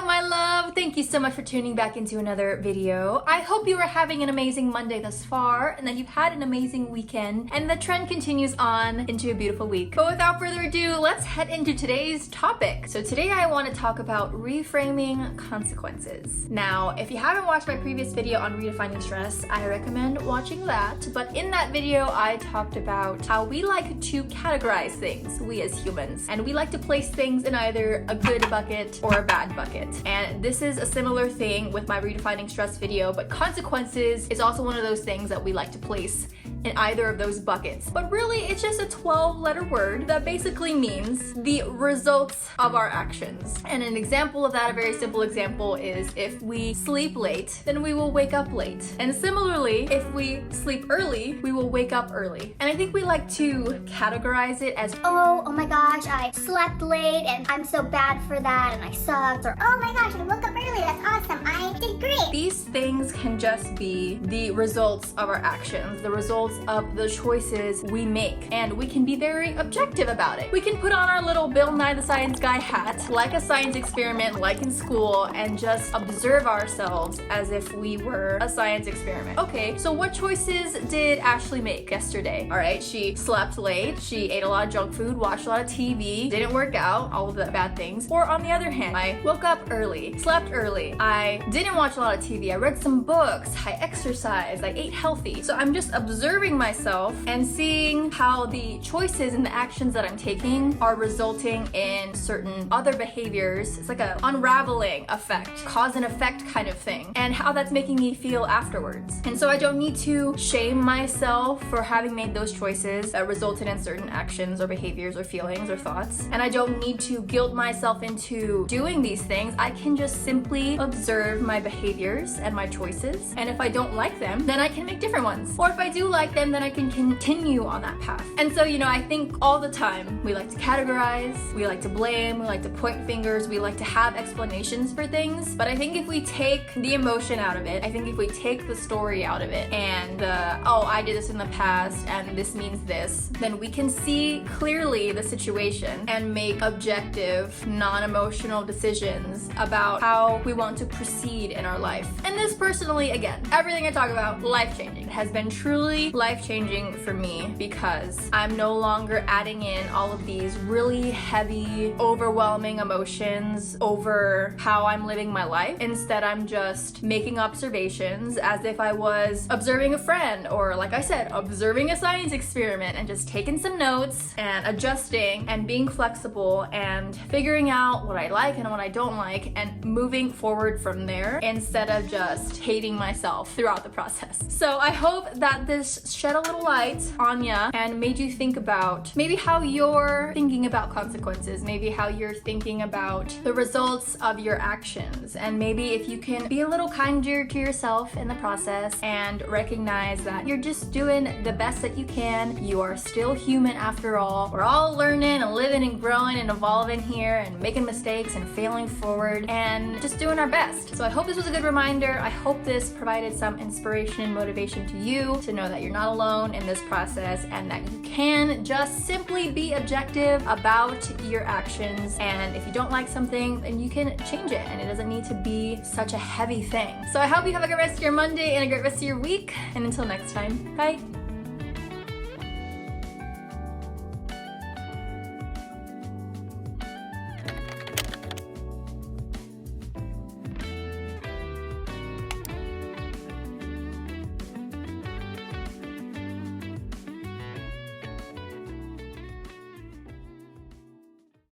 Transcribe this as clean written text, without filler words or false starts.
up, my love? Thank you so much for tuning back into another video. I hope you are having an amazing Monday thus far and that you've had an amazing weekend and the trend continues on into a beautiful week. But without further ado, let's head into today's topic. So today I want to talk about reframing consequences. Now, if you haven't watched my previous video on redefining stress, I recommend watching that. But in that video, I talked about how we like to categorize things, we as humans, and we like to place things in either a good bucket or a bad bucket. And this is a similar thing with my redefining stress video, but consequences is also one of those things that we like to place in either of those buckets. But really, it's just a 12-letter word that basically means the results of our actions. And an example of that, a very simple example, is if we sleep late, then we will wake up late. And similarly, if we sleep early, we will wake up early. And I think we like to categorize it as, oh my gosh, I slept late and I'm so bad for that and I sucked, or oh my gosh, I woke up early, that's awesome, I did great. These things can just be the results of our actions, the results of the choices we make, and we can be very objective about it. We can put on our little Bill Nye the Science Guy hat, like a science experiment, like in school, and just observe ourselves as if we were a science experiment. Okay, so what choices did Ashley make yesterday? All right, she slept late, she ate a lot of junk food, watched a lot of TV, didn't work out, all of the bad things. Or on the other hand, I woke up early, slept early, I didn't watch a lot of TV, I read some books, I exercised, I ate healthy. So I'm just observing myself and seeing how the choices and the actions that I'm taking are resulting in certain other behaviors. It's like an unraveling effect, cause and effect kind of thing, and how that's making me feel afterwards. And so I don't need to shame myself for having made those choices that resulted in certain actions or behaviors or feelings or thoughts. And I don't need to guilt myself into doing these things. I can just simply observe my behaviors and my choices. And if I don't like them, then I can make different ones. Or if I do like them, then I can continue on that path. And so, I think all the time we like to categorize, we like to blame, we like to point fingers, we like to have explanations for things. But I think if we take the emotion out of it, I think if we take the story out of it and I did this in the past and this means this, then we can see clearly the situation and make objective, non-emotional decisions about how we want to proceed in our life. And this personally, again, everything I talk about, life-changing. It has been truly life-changing for me because I'm no longer adding in all of these really heavy, overwhelming emotions over how I'm living my life. Instead, I'm just making observations as if I was observing a friend, or like I said, observing a science experiment, and just taking some notes and adjusting and being flexible and figuring out what I like and what I don't like and moving forward from there instead of just hating myself throughout the process. So I hope that this shed a little light on ya and made you think about maybe how you're thinking about consequences, maybe how you're thinking about the results of your actions, and maybe if you can be a little kinder to yourself in the process and recognize that you're just doing the best that you can. You are still human after all. We're all learning and living and growing and evolving here and making mistakes and failing forward and just doing our best. So I hope this was a good reminder. I hope this provided some inspiration and motivation to you to know that you're not alone in this process and that you can just simply be objective about your actions. And if you don't like something, then you can change it and it doesn't need to be such a heavy thing. So I hope you have a good rest of your Monday and a great rest of your week. And until next time, bye.